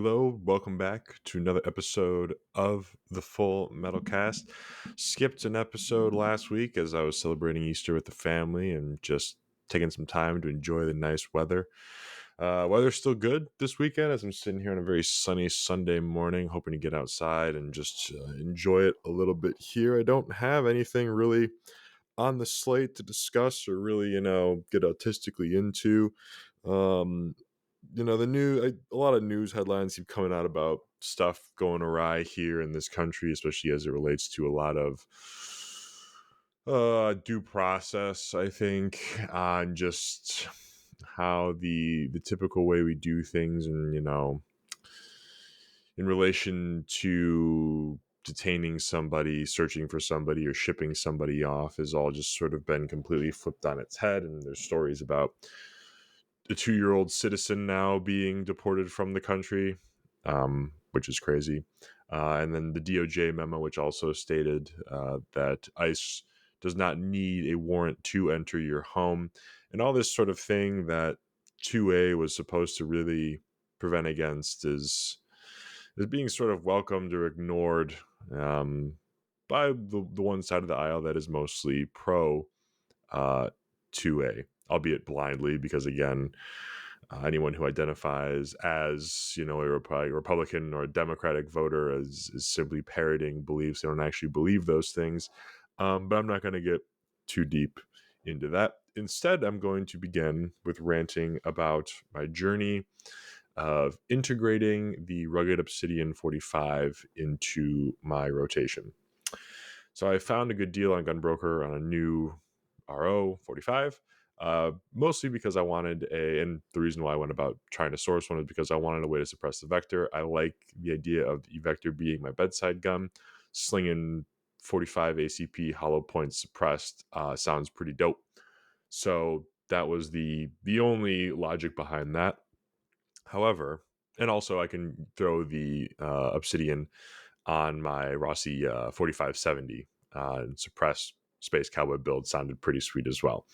Hello, welcome back to another episode of the Full Metal Cast. Skipped an episode last week as I was celebrating Easter with the family and just taking some time to enjoy the nice weather. Weather's still good this weekend as I'm sitting here on a very sunny Sunday morning, hoping to get outside and just enjoy it a little bit here. I don't have anything really on the slate to discuss or really, get artistically into. Um, a lot of news headlines keep coming out about stuff going awry here in this country, especially as it relates to a lot of due process, I think, on just how the typical way we do things, and in relation to detaining somebody, searching for somebody, or shipping somebody off has all just sort of been completely flipped on its head. And there's stories about a 2-year-old citizen now being deported from the country, which is crazy. And then the DOJ memo, which also stated that ICE does not need a warrant to enter your home, and all this sort of thing that 2A was supposed to really prevent against is being sort of welcomed or ignored by the one side of the aisle that is mostly pro uh, 2A, albeit blindly, because again, anyone who identifies as a Republican or a Democratic voter is simply parroting beliefs. They don't actually believe those things. But I'm not going to get too deep into that. Instead, I'm going to begin with ranting about my journey of integrating the Rugged Obsidian 45 into my rotation. So I found a good deal on Gunbroker on a new RO 45, mostly because I wanted and the reason why I went about trying to source one is because I wanted a way to suppress the Vector. I like the idea of the Vector being my bedside gun. Slinging 45 ACP hollow points suppressed sounds pretty dope. So that was the only logic behind that. However, and also I can throw the Obsidian on my Rossi 4570 and suppress Space Cowboy build sounded pretty sweet as well.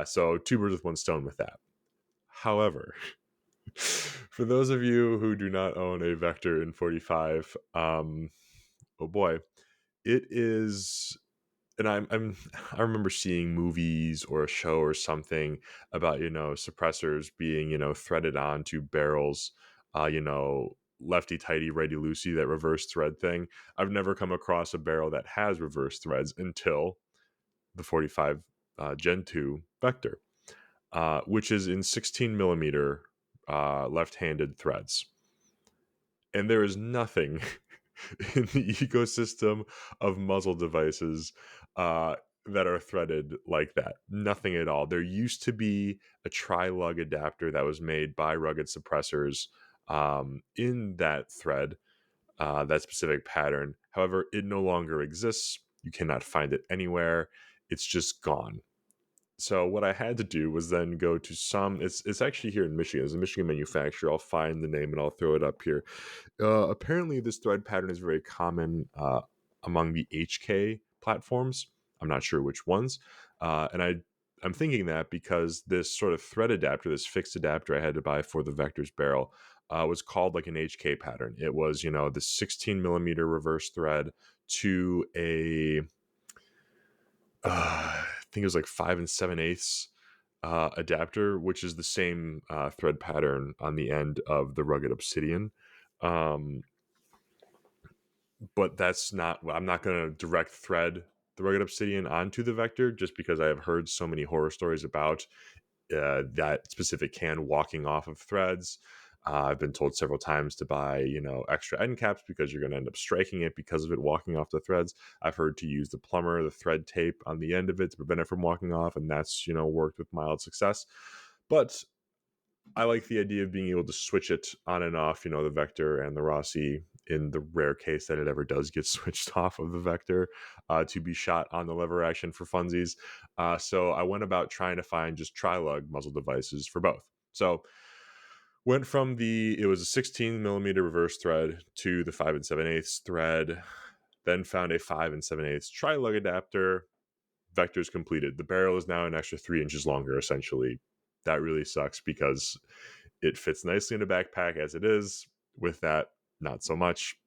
So two birds with one stone with that. However, for those of you who do not own a Vector in 45, oh boy, it is. And I remember seeing movies or a show or something about suppressors being threaded onto barrels, lefty tighty righty loosey, that reverse thread thing. I've never come across a barrel that has reverse threads until the 45 Gen 2 Vector, which is in 16 millimeter left-handed threads, and there is nothing in the ecosystem of muzzle devices that are threaded like that. Nothing at all. There used to be a tri-lug adapter that was made by Rugged Suppressors in that thread, that specific pattern. However, it no longer exists. You cannot find it anywhere. It's just gone. So what I had to do was then go to it's actually here in Michigan. It's a Michigan manufacturer. I'll find the name and I'll throw it up here. Apparently this thread pattern is very common among the HK platforms. I'm not sure which ones. I'm thinking that because this sort of thread adapter, this fixed adapter I had to buy for the Vector's barrel, was called like an HK pattern. It was, the 16 millimeter reverse thread to a I think it was like 5 and 7/8 adapter, which is the same thread pattern on the end of the Rugged Obsidian. But that's not, I'm not going to direct thread the Rugged Obsidian onto the Vector just because I have heard so many horror stories about that specific can walking off of threads. I've been told several times to buy, extra end caps because you're going to end up striking it because of it walking off the threads. I've heard to use the plumber, the thread tape on the end of it to prevent it from walking off, and that's, worked with mild success. But I like the idea of being able to switch it on and off, the Vector and the Rossi, in the rare case that it ever does get switched off of the Vector to be shot on the lever action for funsies. So I went about trying to find just tri-lug muzzle devices for both. So went from it was a 16 millimeter reverse thread to the 5 and 7/8 thread, then found a 5 and 7/8 tri-lug adapter. Vector's completed. The barrel is now an extra 3 inches longer, essentially. That really sucks because it fits nicely in a backpack as it is. With that, not so much.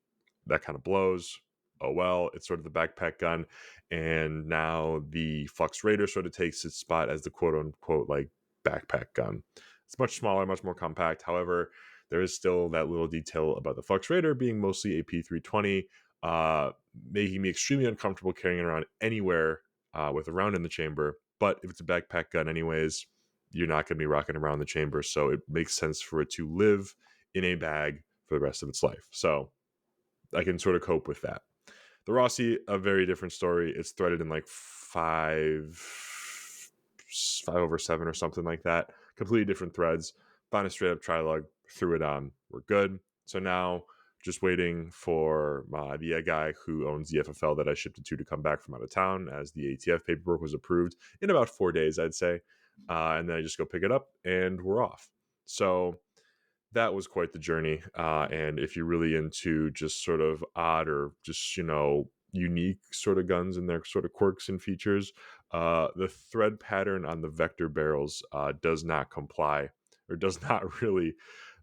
That kind of blows. Oh well, it's sort of the backpack gun, and now the Flux Raider sort of takes its spot as the quote unquote like backpack gun. It's much smaller, much more compact. However, there is still that little detail about the Flux Raider being mostly a P320, uh, making me extremely uncomfortable carrying it around anywhere with a round in the chamber. But if it's a backpack gun, anyways, you're not going to be rocking around the chamber, so it makes sense for it to live in a bag for the rest of its life. So I can sort of cope with that. The Rossi, a very different story. It's threaded in like five over seven or something like that. Completely different threads. Found a straight up trilug, threw it on. We're good. So now just waiting for the guy who owns the FFL that I shipped it to come back from out of town, as the ATF paperwork was approved in about 4 days, I'd say. And then I just go pick it up and we're off. So that was quite the journey. And if you're really into just sort of odd or just, unique sort of guns and their sort of quirks and features, the thread pattern on the vector barrels does not comply, or does not really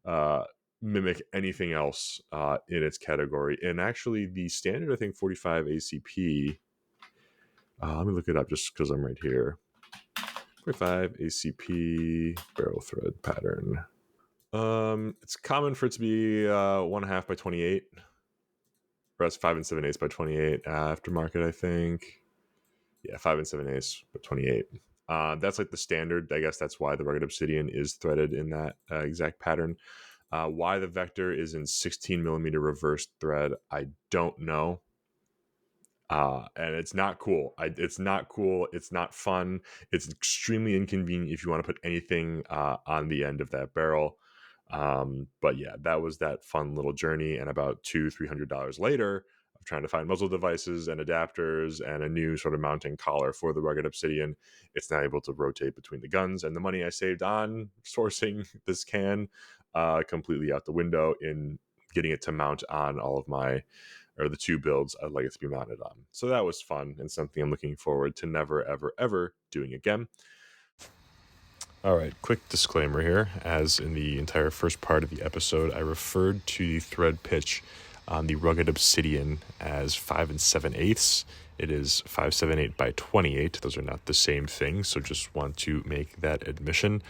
uh, mimic anything else in its category. And actually, the standard, I think, 45 ACP, let me look it up just because I'm right here. 45 ACP barrel thread pattern. It's common for it to be 1.5 by 28. Or that's 5 7/8 by 28 aftermarket, I think. Yeah, 5 7/8 by 28. That's like the standard. I guess that's why the Rugged Obsidian is threaded in that exact pattern. Why the Vector is in 16 millimeter reverse thread, I don't know. And it's not cool. It's not cool. It's not fun. It's extremely inconvenient if you want to put anything on the end of that barrel. But yeah, that was that fun little journey. And about $200-300 later, of trying to find muzzle devices and adapters and a new sort of mounting collar for the Rugged Obsidian, it's not able to rotate between the guns. And the money I saved on sourcing this can completely out the window in getting it to mount on all of my, or the two builds I'd like it to be mounted on. So that was fun and something I'm looking forward to never, ever, ever doing again. All right, quick disclaimer here. As in the entire first part of the episode, I referred to the thread pitch on the Rugged Obsidian as 5 7/8. It is 5 7/8 by 28. Those are not the same thing, so just want to make that admission.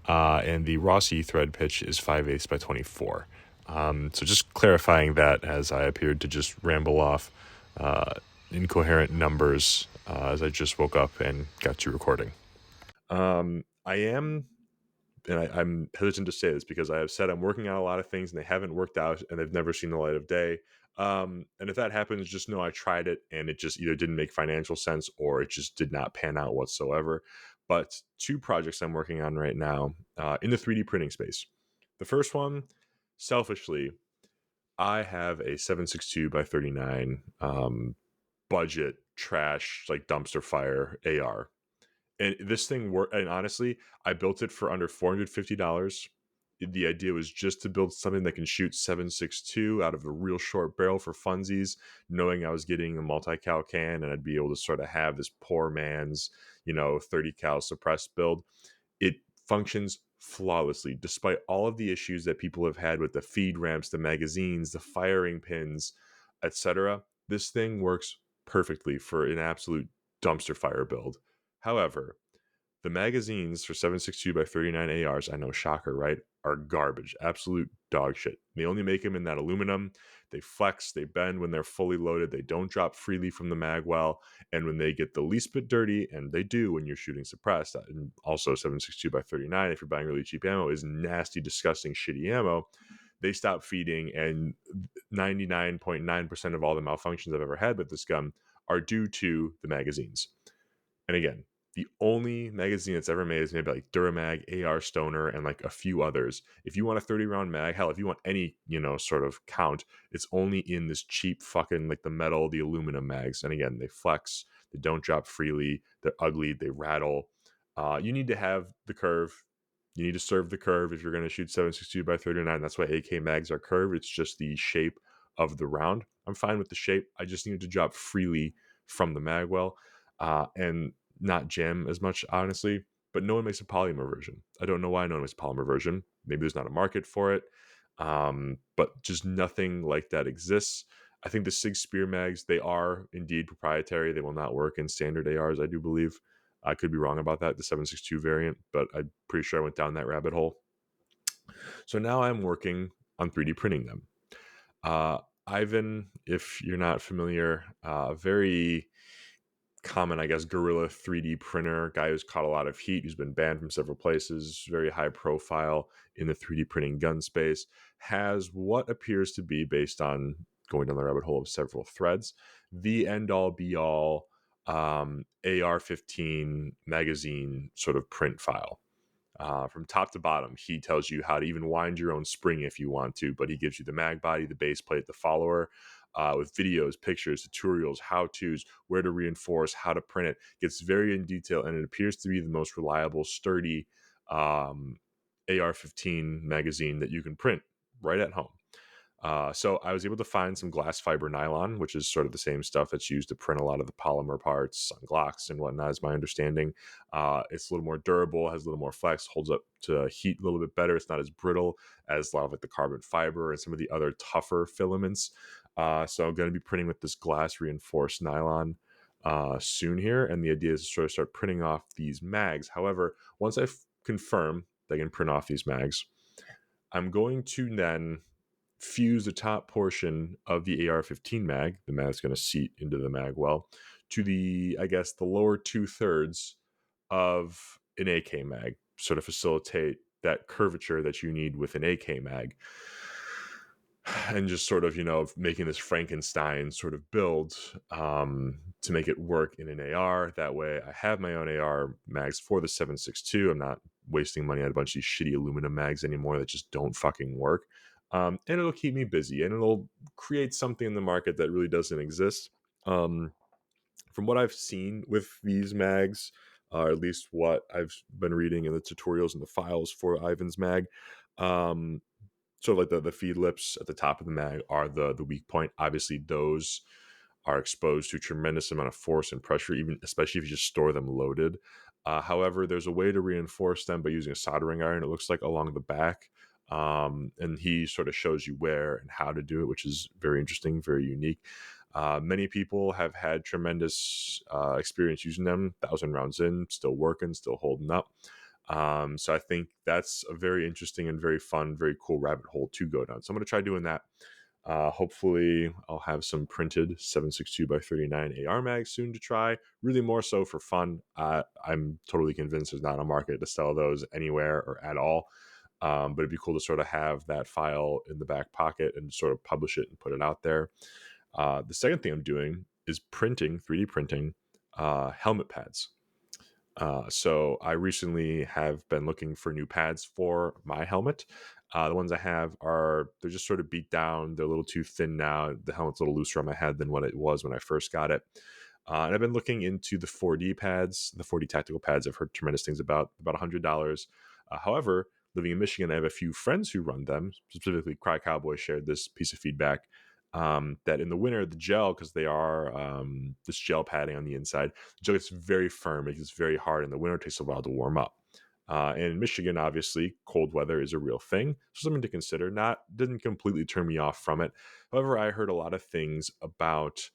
And the Rossi thread pitch is 5/8 by 24. So just clarifying that, as I appeared to just ramble off incoherent numbers as I just woke up and got to recording. I am, and I'm hesitant to say this because I have said I'm working on a lot of things and they haven't worked out and they've never seen the light of day. And if that happens, just know I tried it and it just either didn't make financial sense or it just did not pan out whatsoever. But two projects I'm working on right now in the 3D printing space. The first one, selfishly, I have a 7.62 by 39 budget trash, like dumpster fire AR. And this thing worked. And honestly, I built it for under $450. The idea was just to build something that can shoot 7.62 out of a real short barrel for funsies, knowing I was getting a multi-cal can and I'd be able to sort of have this poor man's, 30 cal suppressed build. It functions flawlessly, despite all of the issues that people have had with the feed ramps, the magazines, the firing pins, etc. This thing works perfectly for an absolute dumpster fire build. However, the magazines for 7.62 by 39 ARs, I know, shocker, right, are garbage. Absolute dog shit. They only make them in that aluminum. They flex, they bend when they're fully loaded. They don't drop freely from the mag well. And when they get the least bit dirty, and they do when you're shooting suppressed, and also 7.62 by 39, if you're buying really cheap ammo, is nasty, disgusting, shitty ammo. They stop feeding, and 99.9% of all the malfunctions I've ever had with this gun are due to the magazines. And again, the only magazine that's ever made is maybe like Duramag, AR Stoner, and like a few others. If you want a 30 round mag, hell, if you want any, sort of count, it's only in this cheap fucking like the metal, the aluminum mags. And again, they flex, they don't drop freely, they're ugly, they rattle. You need to have the curve. You need to serve the curve if you're going to shoot 7.62 by 39. That's why AK mags are curved. It's just the shape of the round. I'm fine with the shape. I just need it to drop freely from the mag well. And not jam as much, honestly. But no one makes a polymer version. I don't know why no one makes a polymer version. Maybe there's not a market for it. But just nothing like that exists. I think the Sig Spear mags, they are indeed proprietary. They will not work in standard ARs, I do believe. I could be wrong about that, the 7.62 variant, but I'm pretty sure I went down that rabbit hole. So now I'm working on 3D printing them. Uh, Ivan, if you're not familiar, very common, I guess, guerrilla 3D printer, guy who's caught a lot of heat, who's been banned from several places, very high profile in the 3D printing gun space, has what appears to be, based on going down the rabbit hole of several threads, the end all be all AR-15 magazine sort of print file. From top to bottom, he tells you how to even wind your own spring if you want to, but he gives you the mag body, the base plate, the follower, with videos, pictures, tutorials, how-tos, where to reinforce, how to print it. Gets very in detail, and it appears to be the most reliable, sturdy AR-15 magazine that you can print right at home. So I was able to find some glass fiber nylon, which is sort of the same stuff that's used to print a lot of the polymer parts on Glocks and whatnot, is my understanding. It's a little more durable, has a little more flex, holds up to heat a little bit better. It's not as brittle as a lot of like the carbon fiber and some of the other tougher filaments. So I'm going to be printing with this glass reinforced nylon soon here. And the idea is to sort of start printing off these mags. However, once I confirm that I can print off these mags, I'm going to then fuse the top portion of the AR-15 mag, the mag's going to seat into the mag well, to the, I guess, the lower 2/3 of an AK mag, sort of facilitate that curvature that you need with an AK mag. And just sort of, making this Frankenstein sort of build to make it work in an AR. That way I have my own AR mags for the 7.62. I'm not wasting money on a bunch of these shitty aluminum mags anymore that just don't fucking work. And it'll keep me busy, and it'll create something in the market that really doesn't exist. From what I've seen with these mags, or at least what I've been reading in the tutorials and the files for Ivan's mag, so like the feed lips at the top of the mag are the weak point. Obviously, those are exposed to a tremendous amount of force and pressure, even especially if you just store them loaded. However, there's a way to reinforce them by using a soldering iron. It looks like along the back, and he sort of shows you where and how to do it, which is very interesting, very unique. Many people have had tremendous experience using them. 1,000 rounds in, still working, still holding up. So I think that's a very interesting and very fun, very cool rabbit hole to go down. So I'm going to try doing that. Hopefully I'll have some printed 7.62x39 AR mags soon to try, really more so for fun. I'm totally convinced there's not a market to sell those anywhere or at all. But it'd be cool to sort of have that file in the back pocket and sort of publish it and put it out there. The second thing I'm doing is 3D printing helmet pads. So I recently have been looking for new pads for my helmet. The ones I have they're just sort of beat down. They're a little too thin now. The helmet's a little looser on my head than what it was when I first got it. And I've been looking into the 4D pads, the 4D tactical pads. I've heard tremendous things about $100. However, living in Michigan, I have a few friends who run them. Specifically, Cry Cowboy shared this piece of feedback, that in the winter, the gel, because they are this gel padding on the inside, the gel gets very firm. It gets very hard. In the winter, it takes a while to warm up. And in Michigan, obviously, cold weather is a real thing. So something to consider. Didn't completely turn me off from it. However, I heard a lot of things about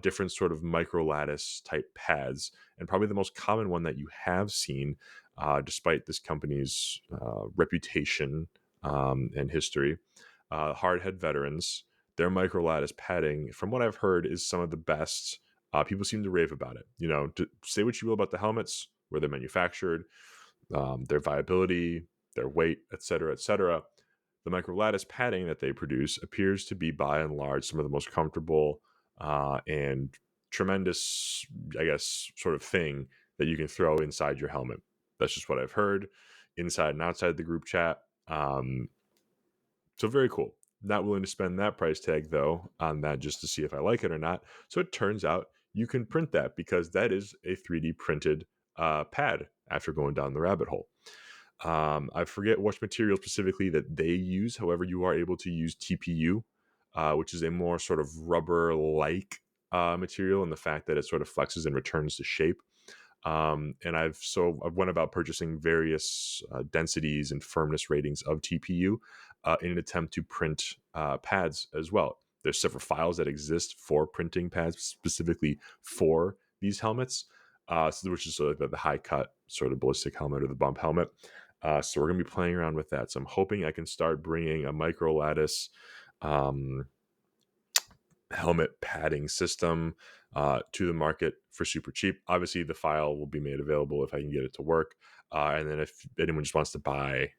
different sort of micro lattice type pads. And probably the most common one that you have seen, despite this company's reputation and history, Hardhead Veterans. Their micro lattice padding, from what I've heard, is some of the best. People seem to rave about it. To say what you will about the helmets, where they're manufactured, their viability, their weight, etc., etc. The micro lattice padding that they produce appears to be, by and large, some of the most comfortable and tremendous, I guess, sort of thing that you can throw inside your helmet. That's just what I've heard, inside and outside the group chat. So very cool. Not willing to spend that price tag, though, on that just to see if I like it or not. So it turns out you can print that, because that is a 3D printed pad after going down the rabbit hole. I forget which material specifically that they use. However, you are able to use TPU, which is a more sort of rubber-like material in the fact that it sort of flexes and returns to shape. And I've went about purchasing various densities and firmness ratings of TPU in an attempt to print pads as well. There's several files that exist for printing pads specifically for these helmets, which is sort of the high cut sort of ballistic helmet or the bump helmet. So we're going to be playing around with that. So I'm hoping I can start bringing a micro lattice helmet padding system to the market for super cheap. Obviously, the file will be made available if I can get it to work. And then if anyone just wants to buy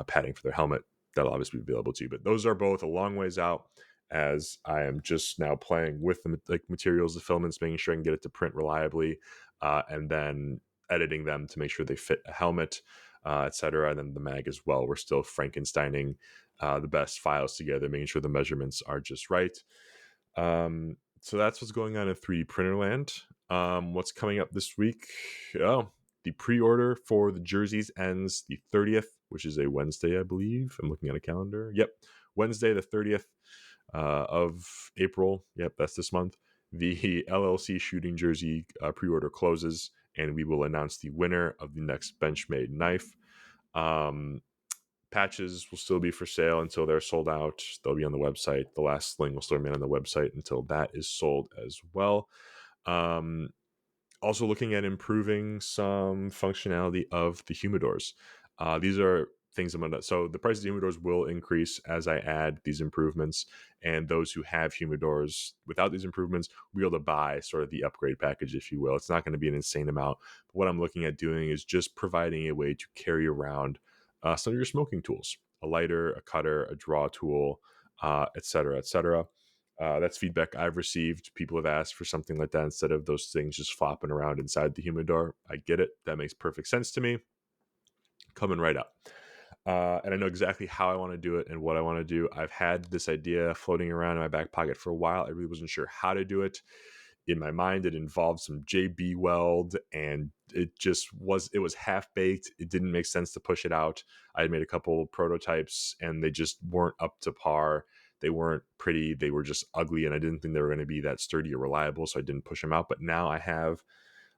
padding for their helmet, that'll obviously be available too. But those are both a long ways out, as I am just now playing with the materials, the filaments, making sure I can get it to print reliably, and then editing them to make sure they fit a helmet, etc. And then the mag as well. We're still Frankensteining the best files together, making sure the measurements are just right. So that's what's going on in 3D printer land. What's coming up this week? Oh, the pre-order for the jerseys ends the 30th, which is a Wednesday, I believe. I'm looking at a calendar. Yep, Wednesday the 30th of April. Yep, that's this month. The LLC shooting jersey pre-order closes, and we will announce the winner of the next Benchmade knife. Patches will still be for sale until they're sold out. They'll be on the website. The last sling will still remain on the website until that is sold as well. Also looking at improving some functionality of the humidors. These are things I'm gonna. So the price of the humidors will increase as I add these improvements, and those who have humidors without these improvements will be able to buy sort of the upgrade package, if you will. It's not going to be an insane amount. But what I'm looking at doing is just providing a way to carry around some of your smoking tools: a lighter, a cutter, a draw tool, etc., etc. That's feedback I've received. People have asked for something like that instead of those things just flopping around inside the humidor. I get it. That makes perfect sense to me. Coming right up. And I know exactly how I want to do it and what I want to do. I've had this idea floating around in my back pocket for a while. I really wasn't sure how to do it. In my mind, it involved some JB weld, and it was half baked. It didn't make sense to push it out. I had made a couple prototypes, and they just weren't up to par. They weren't pretty. They were just ugly, and I didn't think they were going to be that sturdy or reliable, so I didn't push them out. But now I have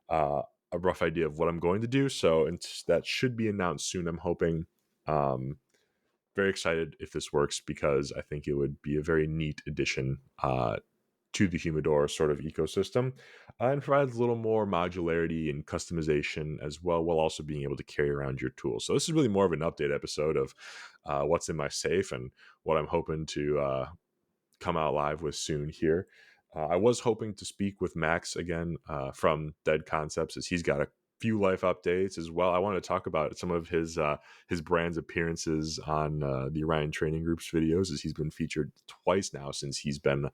a rough idea of what I'm going to do, so that should be announced soon, I'm hoping. Very excited if this works, because I think it would be a very neat addition to the humidor sort of ecosystem, and provides a little more modularity and customization as well, while also being able to carry around your tools. So this is really more of an update episode of what's in my safe and what I'm hoping to come out live with soon here. I was hoping to speak with Max again from Dead Concepts, as he's got a few life updates as well. I want to talk about some of his brand's appearances on the Orion Training Group's videos, as he's been featured twice now since he's been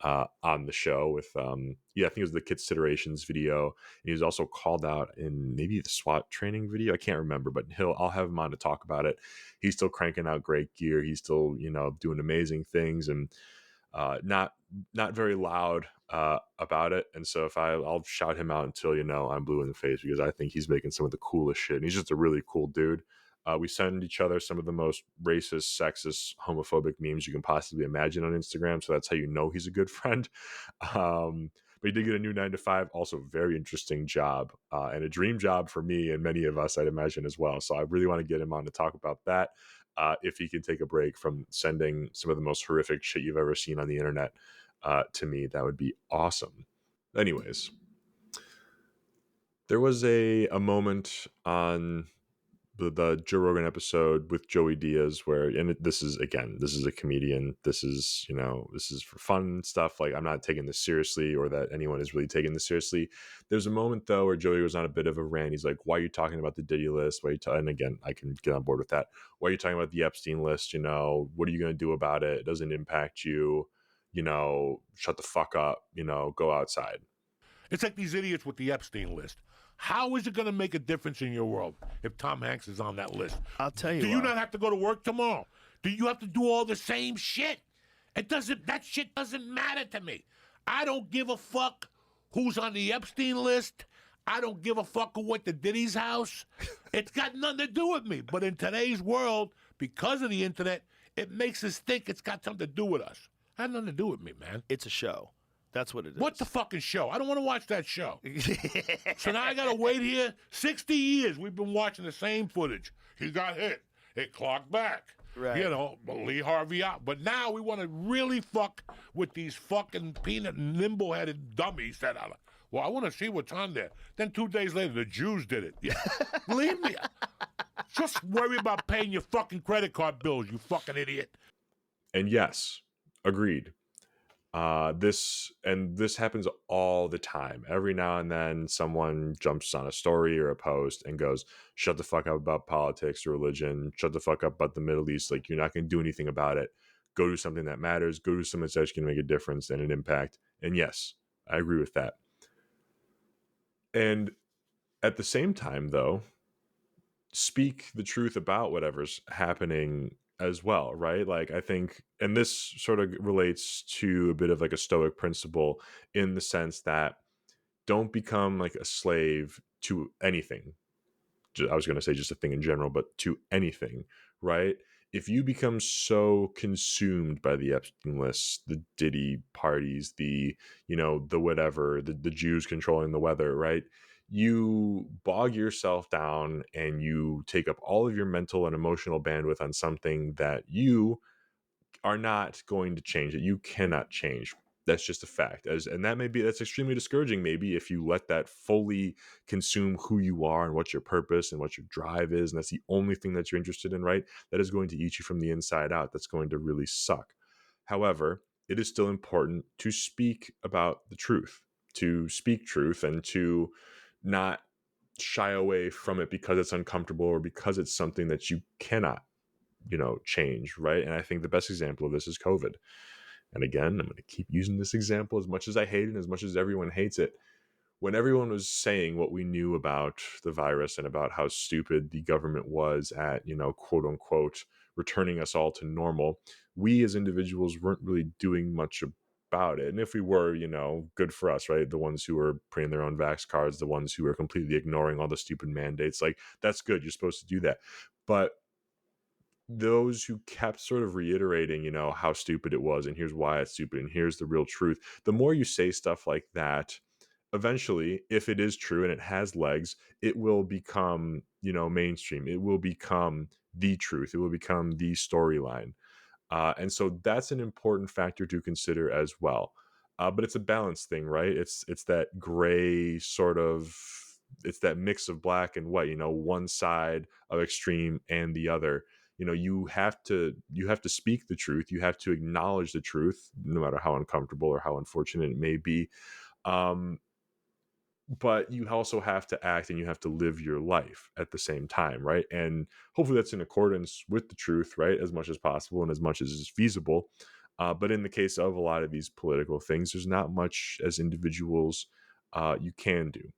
on the show with I think it was the Considerations video. And he was also called out in maybe the SWAT training video. I can't remember, but I'll have him on to talk about it. He's still cranking out great gear. He's still, doing amazing things, and not very loud about it. And so I'll shout him out until I'm blue in the face, because I think he's making some of the coolest shit, and he's just a really cool dude. We send each other some of the most racist, sexist, homophobic memes you can possibly imagine on Instagram, so that's how you know he's a good friend. But he did get a new 9 to 5, also very interesting job, and a dream job for me and many of us, I'd imagine, as well. So I really want to get him on to talk about that. If he can take a break from sending some of the most horrific shit you've ever seen on the internet to me, that would be awesome. Anyways, there was a moment on the Joe Rogan episode with Joey Diaz where, and this is a comedian. This is for fun stuff. Like, I'm not taking this seriously, or that anyone is really taking this seriously. There's a moment though where Joey was on a bit of a rant. He's like, why are you talking about the Diddy list? And again, I can get on board with that. Why are you talking about the Epstein list? What are you going to do about it? It doesn't impact you. Shut the fuck up, go outside. It's like these idiots with the Epstein list. How is it going to make a difference in your world if Tom Hanks is on that list? I'll tell you. Do you not have to go to work tomorrow? Do you have to do all the same shit? That shit doesn't matter to me. I don't give a fuck who's on the Epstein list. I don't give a fuck who went to Diddy's house. It's got nothing to do with me. But in today's world, because of the internet, it makes us think it's got something to do with us. It had nothing to do with me, man. It's a show. That's what it What the is. fucking show? I don't want to watch that show. So now I got to wait here. 60 years we've been watching the same footage. He got hit. It clocked back. Right. You know, Lee Harvey out. But now we want to really fuck with these fucking peanut nimble-headed dummies that are, well, I want to see what's on there. Then 2 days later, the Jews did it. Yeah. Leave me. Just worry about paying your fucking credit card bills, you fucking idiot. And yes, agreed. This happens all the time. Every now and then someone jumps on a story or a post and goes, shut the fuck up about politics or religion, shut the fuck up about the Middle East, like you're not going to do anything about it. Go do something that matters, go do something that's actually going to make a difference and an impact. And yes, I agree with that. And at the same time though, speak the truth about whatever's happening as well, right? Like I think, and this sort of relates to a bit of like a stoic principle in the sense that don't become like a slave to anything. I was going to say just a thing in general, but to anything, right? If you become so consumed by the Epstein list, the Diddy parties, the, you know, the whatever, the Jews controlling the weather, right? You bog yourself down and you take up all of your mental and emotional bandwidth on something that you are not going to change, that you cannot change. That's just a fact. And that's extremely discouraging, maybe, if you let that fully consume who you are and what your purpose and what your drive is. And that's the only thing that you're interested in, right? That is going to eat you from the inside out. That's going to really suck. However, it is still important to speak about the truth, to speak truth, and to not shy away from it because it's uncomfortable or because it's something that you cannot, change, right? And I think the best example of this is COVID. And again, I'm going to keep using this example as much as I hate it, as much as everyone hates it. When everyone was saying what we knew about the virus and about how stupid the government was at, quote unquote, returning us all to normal, we as individuals weren't really doing much about it. And if we were, good for us, right? The ones who were printing their own vax cards, the ones who were completely ignoring all the stupid mandates, like that's good. You're supposed to do that. But those who kept sort of reiterating, how stupid it was, and here's why it's stupid, and here's the real truth. The more you say stuff like that, eventually, if it is true and it has legs, it will become, mainstream. It will become the truth. It will become the storyline. And so that's an important factor to consider as well. But it's a balance thing, right? It's that gray sort of, it's that mix of black and white, one side of extreme and the other. You have to speak the truth. You have to acknowledge the truth, no matter how uncomfortable or how unfortunate it may be. Um, but you also have to act and you have to live your life at the same time, right? And hopefully that's in accordance with the truth, right? As much as possible and as much as is feasible. But in the case of a lot of these political things, there's not much as individuals you can do.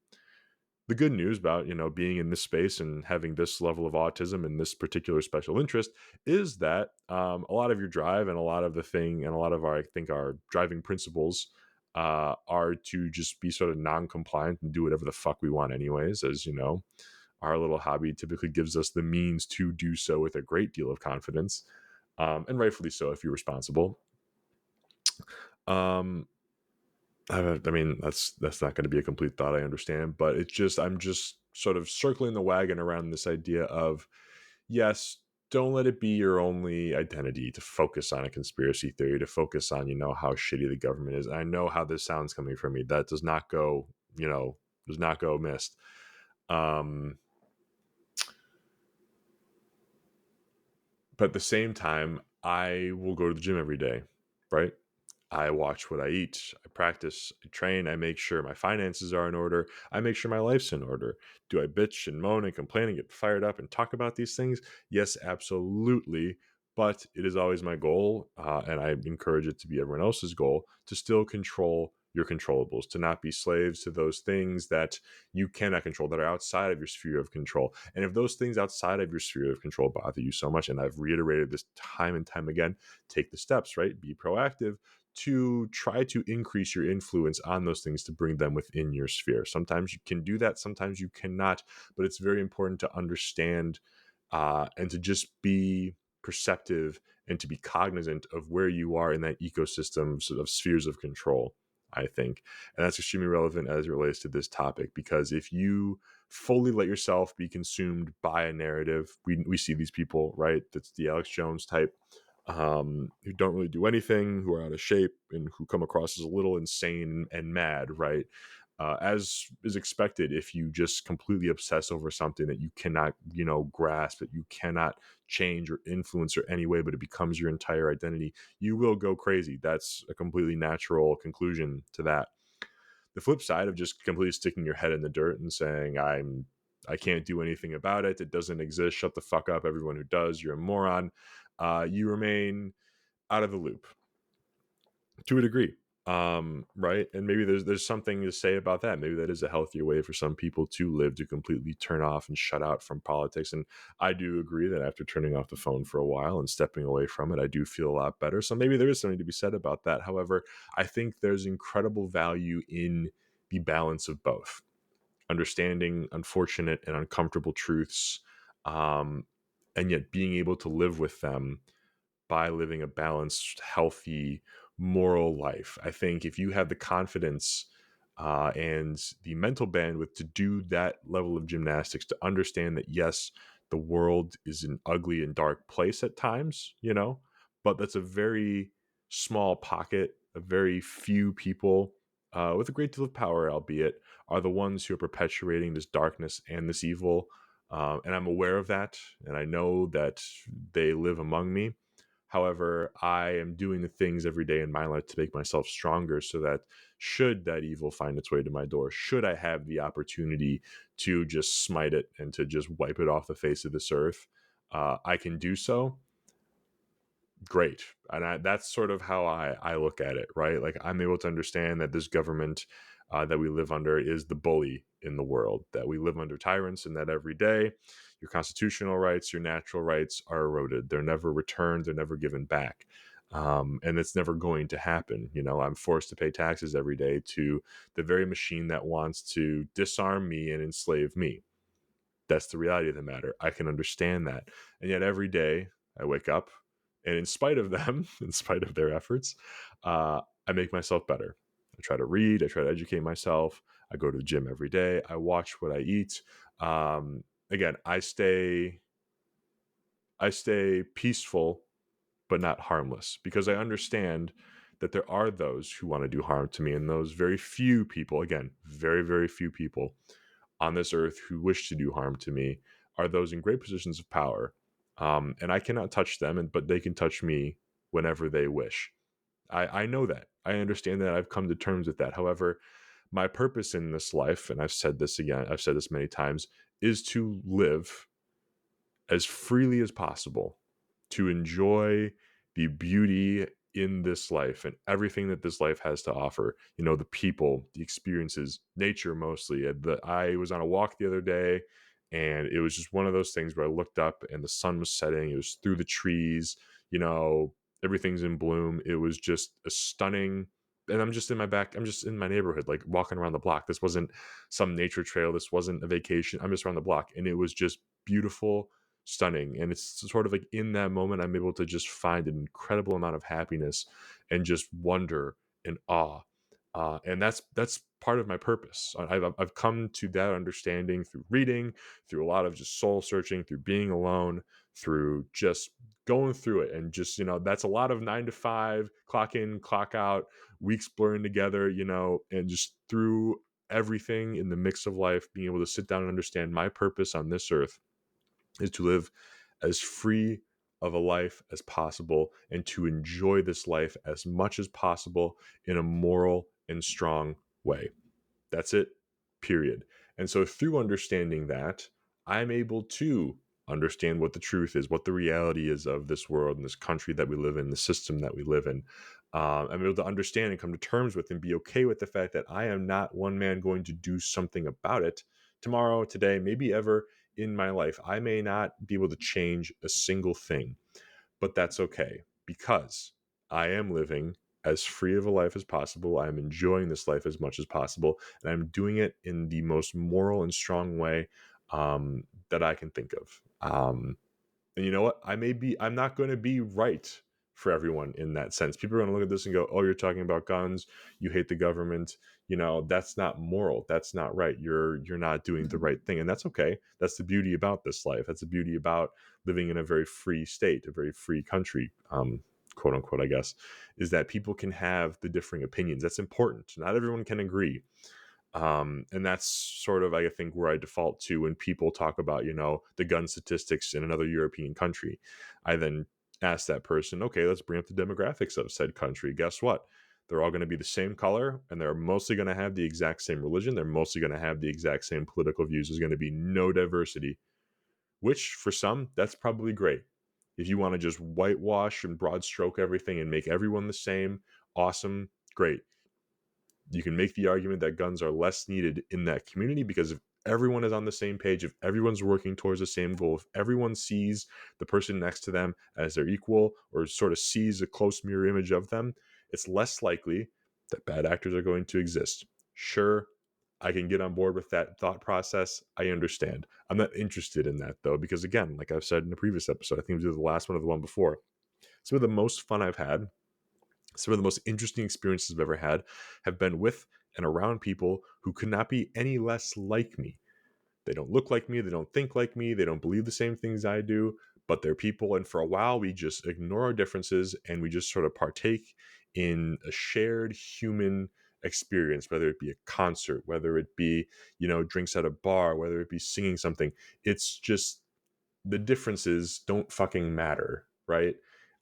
The good news about being in this space and having this level of autism and this particular special interest is that a lot of your drive and a lot of the thing and a lot of our driving principles are to just be sort of non-compliant and do whatever the fuck we want anyways. As our little hobby typically gives us the means to do so with a great deal of confidence, and rightfully so if you're responsible. um I mean, that's not going to be a complete thought, I understand, but I'm just sort of circling the wagon around this idea of, yes, don't let it be your only identity to focus on a conspiracy theory, to focus on, how shitty the government is. I know how this sounds coming from me. That does not go missed. Um, but at the same time, I will go to the gym every day, right? I watch what I eat. I practice. I train. I make sure my finances are in order. I make sure my life's in order. Do I bitch and moan and complain and get fired up and talk about these things? Yes, absolutely. But it is always my goal, and I encourage it to be everyone else's goal, to still control your controllables, to not be slaves to those things that you cannot control, that are outside of your sphere of control. And if those things outside of your sphere of control bother you so much, and I've reiterated this time and time again, take the steps, right? Be proactive to try to increase your influence on those things to bring them within your sphere. Sometimes you can do that, sometimes you cannot, but it's very important to understand and to just be perceptive and to be cognizant of where you are in that ecosystem of spheres of control. I think. And that's extremely relevant as it relates to this topic, because if you fully let yourself be consumed by a narrative, we see these people, right? That's the Alex Jones type, who don't really do anything, who are out of shape, and who come across as a little insane and mad, right? As is expected, if you just completely obsess over something that you cannot, grasp, that you cannot change or influence or any way, but it becomes your entire identity, you will go crazy. That's a completely natural conclusion to that. The flip side of just completely sticking your head in the dirt and saying, I can't do anything about it. It doesn't exist. Shut the fuck up. Everyone who does, you're a moron. You remain out of the loop to a degree. Right. And maybe there's something to say about that. Maybe that is a healthier way for some people to live, to completely turn off and shut out from politics. And I do agree that after turning off the phone for a while and stepping away from it, I do feel a lot better. So maybe there is something to be said about that. However, I think there's incredible value in the balance of both, understanding unfortunate and uncomfortable truths, um, and yet being able to live with them by living a balanced, healthy, moral life. I think if you have the confidence and the mental bandwidth to do that level of gymnastics, to understand that, yes, the world is an ugly and dark place at times, but that's a very small pocket, a very few people with a great deal of power, albeit, are the ones who are perpetuating this darkness and this evil. And I'm aware of that. And I know that they live among me. However, I am doing the things every day in my life to make myself stronger, so that should that evil find its way to my door, should I have the opportunity to just smite it and to just wipe it off the face of this earth, I can do so. Great. And that's sort of how I look at it, right? Like, I'm able to understand that this government that we live under is the bully in the world, that we live under tyrants, and that every day your constitutional rights, your natural rights are eroded. They're never returned, they're never given back. And it's never going to happen. I'm forced to pay taxes every day to the very machine that wants to disarm me and enslave me. That's the reality of the matter. I can understand that. And yet every day I wake up, and in spite of them, in spite of their efforts, I make myself better. I try to read, I try to educate myself. I go to the gym every day. I watch what I eat. Again, I stay peaceful but not harmless, because I understand that there are those who want to do harm to me, and those very few people, again, very, very few people on this earth who wish to do harm to me, are those in great positions of power. And I cannot touch them, but they can touch me whenever they wish. I know that. I understand that. I've come to terms with that. However, my purpose in this life, and I've said this many times, is to live as freely as possible, to enjoy the beauty in this life and everything that this life has to offer. The people, the experiences, nature mostly. I was on a walk the other day, and it was just one of those things where I looked up and the sun was setting. It was through the trees, everything's in bloom. It was just a stunning. And I'm just in my neighborhood, like walking around the block. This wasn't some nature trail. This wasn't a vacation. I'm just around the block. And it was just beautiful, stunning. And it's sort of like in that moment, I'm able to just find an incredible amount of happiness and just wonder and awe. And that's part of my purpose. I've come to that understanding through reading, through a lot of just soul searching, through being alone, through just going through it. And just, that's a lot of 9 to 5, clock in, clock out, weeks blurring together, and just through everything in the mix of life, being able to sit down and understand my purpose on this earth is to live as free of a life as possible, and to enjoy this life as much as possible in a moral and strong way. That's it, period. And so through understanding that, I'm able to understand what the truth is, what the reality is of this world and this country that we live in, the system that we live in. I'm able to understand and come to terms with and be okay with the fact that I am not one man going to do something about it tomorrow, today, maybe ever in my life. I may not be able to change a single thing, but that's okay, because I am living as free of a life as possible. I'm enjoying this life as much as possible, and I'm doing it in the most moral and strong way that I can think of. And you know what? I'm not going to be right for everyone in that sense. People are going to look at this and go, "Oh, you're talking about guns. You hate the government. That's not moral. That's not right. You're not doing the right thing." And that's okay. That's the beauty about this life. That's the beauty about living in a very free state, a very free country, quote unquote, I guess, is that people can have the differing opinions. That's important. Not everyone can agree. And that's sort of, I think, where I default to when people talk about, the gun statistics in another European country. I then ask that person, okay, let's bring up the demographics of said country. Guess what? They're all going to be the same color, and they're mostly going to have the exact same religion. They're mostly going to have the exact same political views. There's going to be no diversity, which for some, that's probably great. If you want to just whitewash and broad stroke everything and make everyone the same, awesome, great. You can make the argument that guns are less needed in that community because if everyone is on the same page, if everyone's working towards the same goal, if everyone sees the person next to them as their equal or sort of sees a close mirror image of them, it's less likely that bad actors are going to exist. Sure, I can get on board with that thought process. I understand. I'm not interested in that though, because again, like I've said in the previous episode, I think it was the last one or the one before, some of the most fun I've had, some of the most interesting experiences I've ever had have been with and around people who could not be any less like me. They don't look like me, they don't think like me, they don't believe the same things I do, but they're people. And for a while, we just ignore our differences and we just sort of partake in a shared human experience, whether it be a concert, whether it be, drinks at a bar, whether it be singing something. It's just the differences don't fucking matter, right?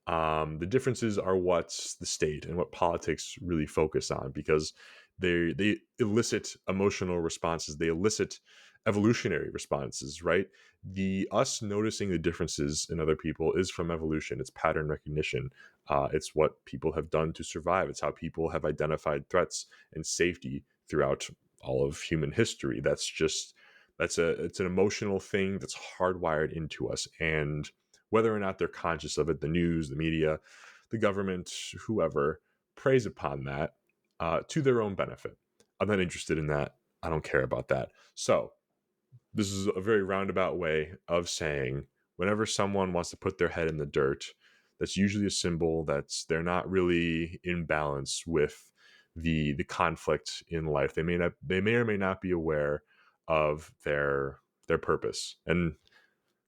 The differences are what's the state and what politics really focus on because they elicit emotional responses, they elicit evolutionary responses, right? The us noticing the differences in other people is from evolution. It's pattern recognition. It's what people have done to survive. It's how people have identified threats and safety throughout all of human history. It's an emotional thing that's hardwired into us, and whether or not they're conscious of it, the news, the media, the government, whoever preys upon that to their own benefit. I'm not interested in that. I don't care about that. So this is a very roundabout way of saying whenever someone wants to put their head in the dirt, that's usually a symbol that they're not really in balance with the conflict in life. They may or may not be aware of their purpose. And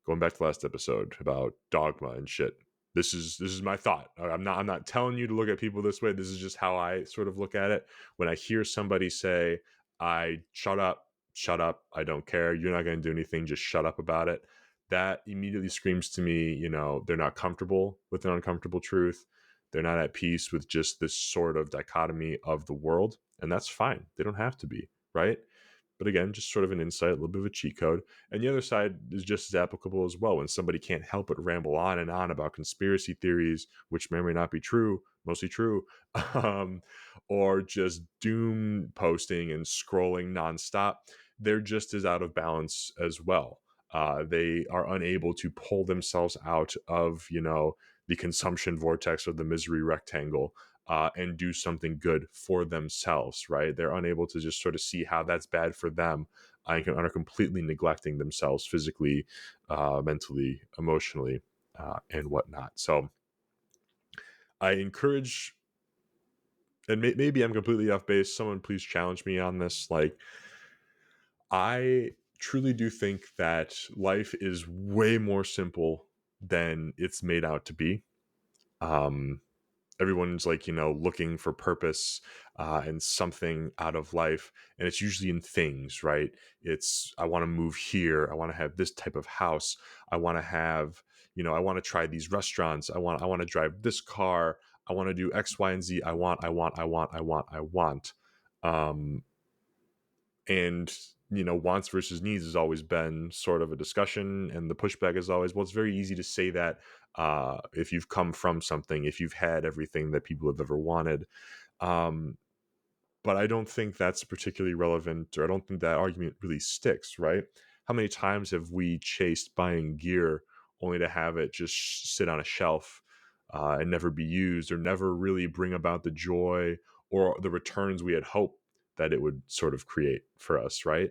going back to the last episode about dogma and shit. This is my thought. I'm not telling you to look at people this way. This is just how I sort of look at it. When I hear somebody say, "I shut up, I don't care. You're not going to do anything. Just shut up about it." That immediately screams to me, they're not comfortable with an uncomfortable truth. They're not at peace with just this sort of dichotomy of the world, and that's fine. They don't have to be, right? But again, just sort of an insight, a little bit of a cheat code. And the other side is just as applicable as well. When somebody can't help but ramble on and on about conspiracy theories, which may or may not be true, mostly true, um, or just doom posting and scrolling nonstop, they're just as out of balance as well. They are unable to pull themselves out of, the consumption vortex or the misery rectangle and do something good for themselves, right? They're unable to just sort of see how that's bad for them and are completely neglecting themselves physically, mentally, emotionally, and whatnot. So I encourage, and maybe I'm completely off base. Someone please challenge me on this. Like, I truly do think that life is way more simple than it's made out to be. Um, Everyone's like looking for purpose and something out of life, and it's usually in things, right? It's, I want to move here, I want to have this type of house, I want to have, I want to try these restaurants, I want to drive this car, I want to do X, Y, and Z. I want. And wants versus needs has always been sort of a discussion, and the pushback is always, well, it's very easy to say that if you've come from something, if you've had everything that people have ever wanted. um, but I don't think that's particularly relevant, or I don't think that argument really sticks, right? How many times have we chased buying gear only to have it just sit on a shelf and never be used, or never really bring about the joy or the returns we had hoped that it would sort of create for us, right?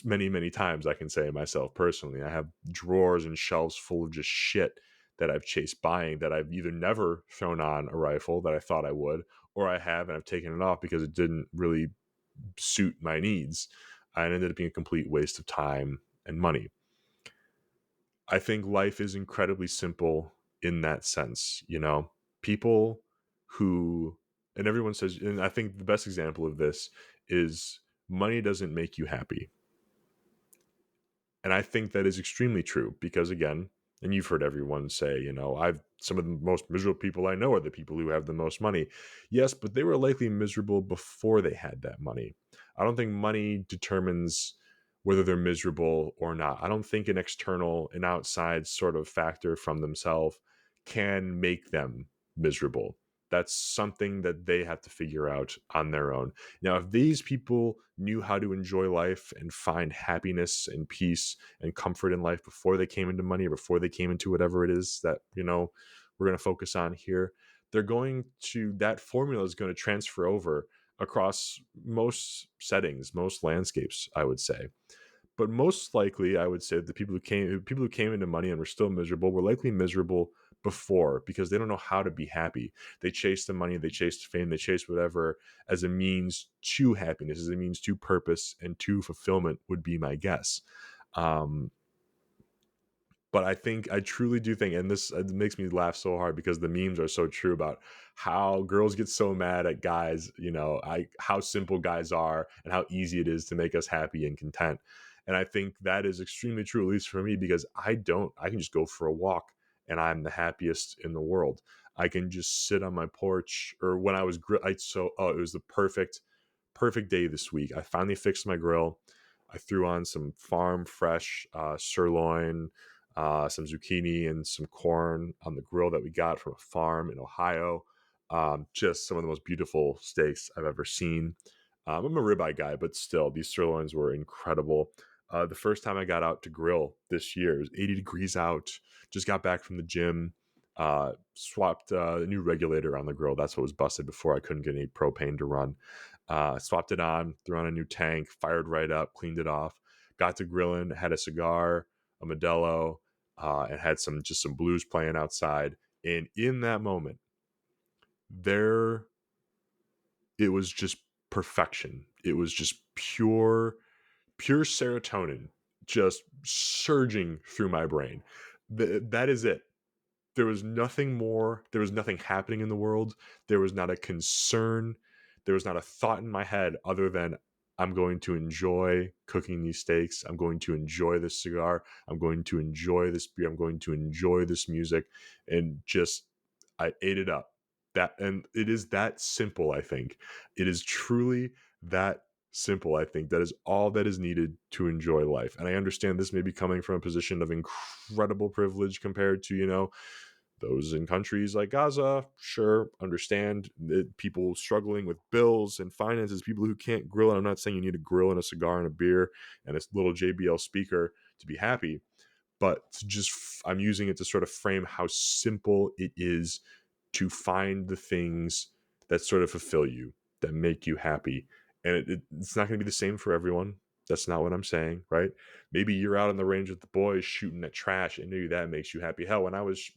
Many, many times I can say myself personally, I have drawers and shelves full of just shit that I've chased buying that I've either never thrown on a rifle that I thought I would, or I have and I've taken it off because it didn't really suit my needs. And it ended up being a complete waste of time and money. I think life is incredibly simple in that sense. People who, and everyone says, and I think the best example of this is money doesn't make you happy. And I think that is extremely true because, again, and you've heard everyone say, I've some of the most miserable people I know are the people who have the most money. Yes, but they were likely miserable before they had that money. I don't think money determines whether they're miserable or not. I don't think an outside sort of factor from themselves can make them miserable. That's something that they have to figure out on their own. Now, if these people knew how to enjoy life and find happiness and peace and comfort in life before they came into money or before they came into whatever it is that, we're going to focus on here, that formula is going to transfer over across most settings, most landscapes, I would say. But most likely, I would say the people who came into money and were still miserable were likely miserable before because they don't know how to be happy. They chase the money, they chase the fame, they chase whatever as a means to happiness, as a means to purpose and to fulfillment would be my guess. Um, but I truly do think, and this it makes me laugh so hard because the memes are so true about how girls get so mad at guys, how simple guys are and how easy it is to make us happy and content. And I think that is extremely true, at least for me, because I can just go for a walk and I'm the happiest in the world. I can just sit on my porch, or when I was, it was the perfect day this week. I finally fixed my grill. I threw on some farm fresh sirloin, some zucchini, and some corn on the grill that we got from a farm in Ohio. Just some of the most beautiful steaks I've ever seen. I'm a ribeye guy, but still, these sirloins were incredible. The first time I got out to grill this year, it was 80 degrees out. Just got back from the gym. Swapped a new regulator on the grill. That's what was busted before. I couldn't get any propane to run. Swapped it on, threw on a new tank, fired right up, cleaned it off. Got to grilling, had a cigar, a Modelo, and had some blues playing outside. And in that moment, there it was just perfection. It was just pure serotonin just surging through my brain. That is it. There was nothing more. There was nothing happening in the world. There was not a concern. There was not a thought in my head other than I'm going to enjoy cooking these steaks. I'm going to enjoy this cigar. I'm going to enjoy this beer. I'm going to enjoy this music. And just, I ate it up. And it is that simple, I think. It is truly that simple, I think. That is all that is needed to enjoy life. And I understand this may be coming from a position of incredible privilege compared to, those in countries like Gaza. Sure, understand that people struggling with bills and finances, people who can't grill. And I'm not saying you need a grill and a cigar and a beer and a little JBL speaker to be happy, but I'm using it to sort of frame how simple it is to find the things that sort of fulfill you, that make you happy. And it's not going to be the same for everyone. That's not what I'm saying, right? Maybe you're out on the range with the boys shooting at trash, and maybe that makes you happy. Hell, when I was,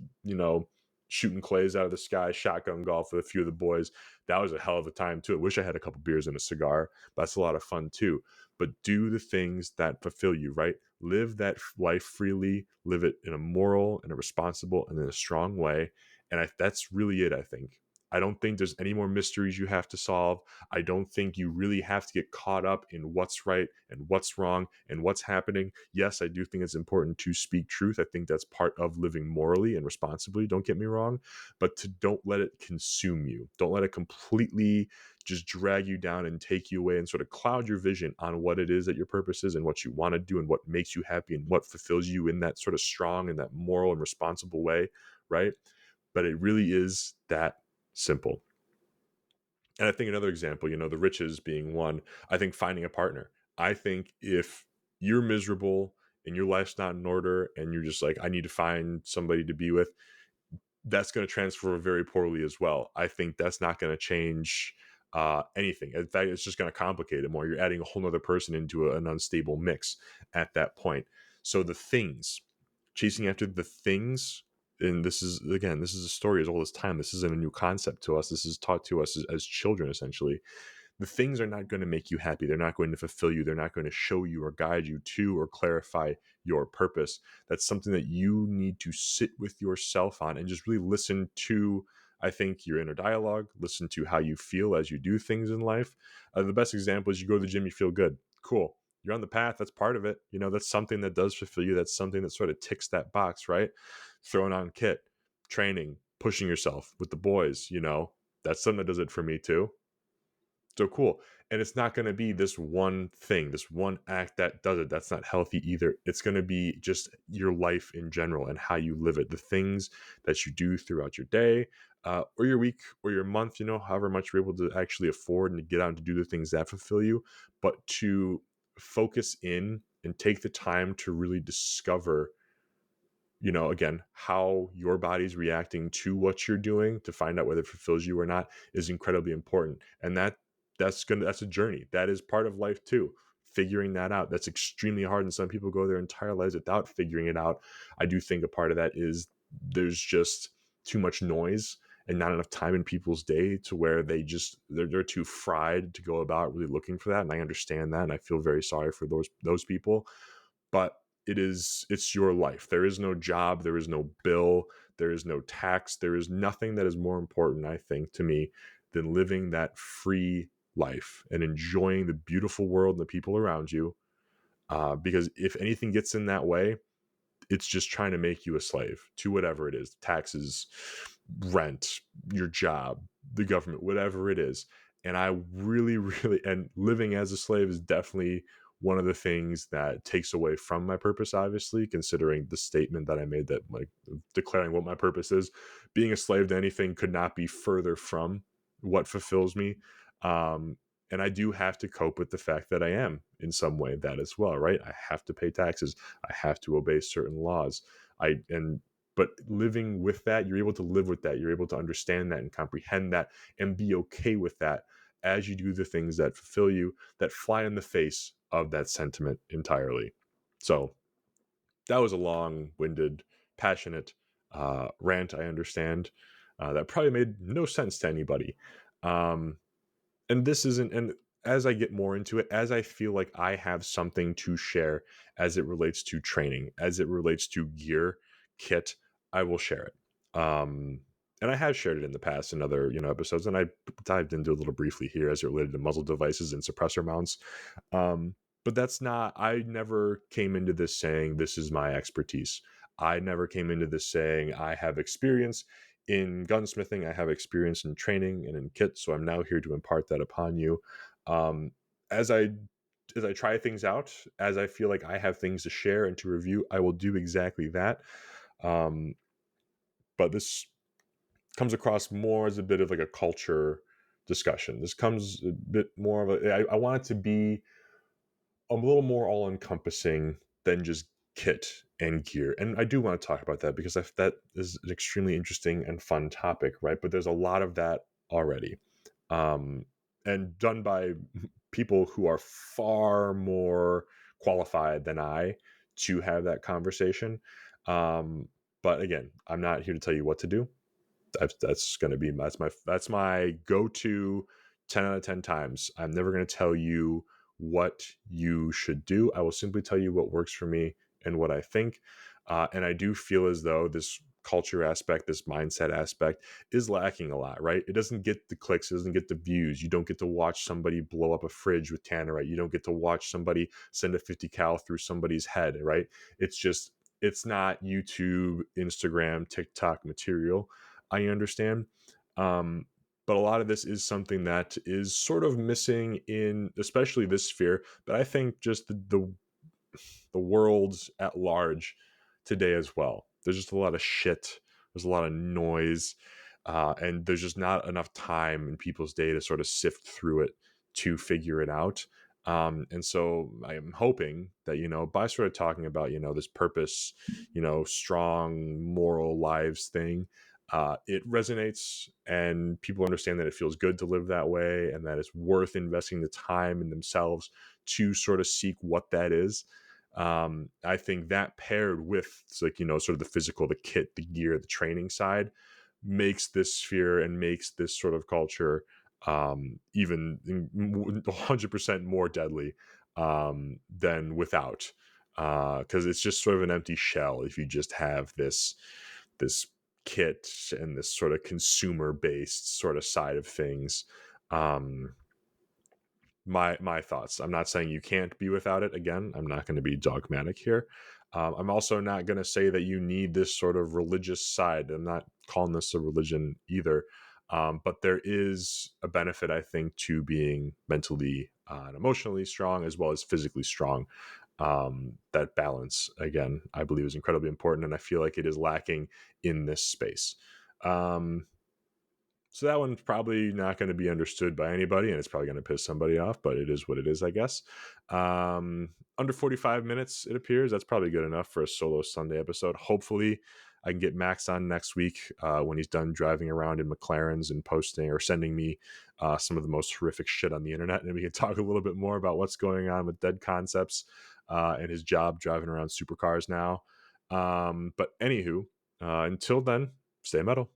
shooting clays out of the sky, shotgun golf with a few of the boys, that was a hell of a time too. I wish I had a couple beers and a cigar. But that's a lot of fun too. But do the things that fulfill you, right? Live that life freely, live it in a moral and a responsible and in a strong way. And that's really it, I think. I don't think there's any more mysteries you have to solve. I don't think you really have to get caught up in what's right and what's wrong and what's happening. Yes, I do think it's important to speak truth. I think that's part of living morally and responsibly. Don't get me wrong, but don't let it consume you. Don't let it completely just drag you down and take you away and sort of cloud your vision on what it is that your purpose is and what you want to do and what makes you happy and what fulfills you in that sort of strong and that moral and responsible way, right? But it really is that simple. And I think another example, the riches being one, I think finding a partner. I think if you're miserable and your life's not in order and you're just like, I need to find somebody to be with, that's going to transfer very poorly as well. I think that's not going to change anything. In fact, it's just going to complicate it more. You're adding a whole other person into an unstable mix at that point. So chasing after the things And this is, again, this is a story as old as time. This isn't a new concept to us. This is taught to us as children, essentially. The things are not going to make you happy. They're not going to fulfill you. They're not going to show you or guide you to or clarify your purpose. That's something that you need to sit with yourself on and just really listen to, I think, your inner dialogue, listen to how you feel as you do things in life. The best example is you go to the gym, you feel good. Cool. You're on the path. That's part of it. That's something that does fulfill you. That's something that sort of ticks that box, right? Throwing on kit, training, pushing yourself with the boys, that's something that does it for me too. So cool. And it's not going to be this one thing, this one act that does it. That's not healthy either. It's going to be just your life in general and how you live it, the things that you do throughout your day, or your week or your month, however much you're able to actually afford and to get out and to do the things that fulfill you, but to focus in and take the time to really discover, again, how your body's reacting to what you're doing to find out whether it fulfills you or not is incredibly important. And that's a journey. That is part of life too. Figuring that out. That's extremely hard. And some people go their entire lives without figuring it out. I do think a part of that is there's just too much noise and not enough time in people's day to where they're too fried to go about really looking for that. And I understand that. And I feel very sorry for those people. But it's your life. There is no job, there is no bill, there is no tax, there is nothing that is more important, I think, to me than living that free life and enjoying the beautiful world and the people around you. Because if anything gets in that way, it's just trying to make you a slave to whatever it is: taxes, rent, your job, the government, whatever it is. And I really, really, and living as a slave is definitely one of the things that takes away from my purpose, obviously, considering the statement that I made, that like declaring what my purpose is. Being a slave to anything could not be further from what fulfills me. Um, and I do have to cope with the fact that I am in some way that as well, right? I have to pay taxes. I have to obey certain laws. But living with that, you're able to live with that. You're able to understand that and comprehend that and be okay with that as you do the things that fulfill you, that fly in the face of that sentiment entirely. So that was a long-winded, passionate rant, I understand. That probably made no sense to anybody. Um, and this isn't, and as I get more into it, as I feel like I have something to share as it relates to training, as it relates to gear, kit, I will share it. And I have shared it in the past in other episodes, and I dived into a little briefly here as it related to muzzle devices and suppressor mounts. um, but that's not, I never came into this saying this is my expertise. I never came into this saying I have experience in gunsmithing, I have experience in training and in kit, so I'm now here to impart that upon you. Um, as I try things out, as I feel like I have things to share and to review, I will do exactly that. Um, but this comes across more as a bit of like a culture discussion. This comes a bit more of I want it to be a little more all encompassing than just kit and gear. And I do want to talk about that because that is an extremely interesting and fun topic, right? But there's a lot of that already. Um, and done by people who are far more qualified than I to have that conversation. But again, I'm not here to tell you what to do. That's going to be that's my go-to 10 out of 10 times. I'm never going to tell you what you should do. I will simply tell you what works for me and what I think. And I do feel as though this culture aspect, this mindset aspect is lacking a lot, right? It doesn't get the clicks, it doesn't get the views. You don't get to watch somebody blow up a fridge with tannerite. You don't get to watch somebody send a 50 cal through somebody's head, right? It's not YouTube, Instagram, TikTok material. I understand. Um, but a lot of this is something that is sort of missing in especially this sphere, but I think just the world at large today as well. There's just a lot of shit. There's a lot of noise, and there's just not enough time in people's day to sort of sift through it to figure it out. And so I am hoping that by sort of talking about this purpose, strong moral lives thing, it resonates and people understand that it feels good to live that way and that it's worth investing the time in themselves to sort of seek what that is. I think that paired with like, sort of the physical, the kit, the gear, the training side makes this sphere and makes this sort of culture even 100% more deadly than without, because it's just sort of an empty shell if you just have this kit and this sort of consumer based sort of side of things. um my thoughts. I'm not saying you can't be without it. Again, I'm not going to be dogmatic here. I'm also not going to say that you need this sort of religious side. I'm not calling this a religion either. But there is a benefit, I think, to being mentally and emotionally strong as well as physically strong. That balance, again, I believe is incredibly important, and I feel like it is lacking in this space. Um, so that one's probably not going to be understood by anybody, and it's probably going to piss somebody off, but it is what it is, I guess. Under 45 minutes, it appears. That's probably good enough for a solo Sunday episode. Hopefully, I can get Max on next week when he's done driving around in McLarens and posting or sending me some of the most horrific shit on the internet. And we can talk a little bit more about what's going on with Dead Concepts and his job driving around supercars now. But anywho, until then, stay metal.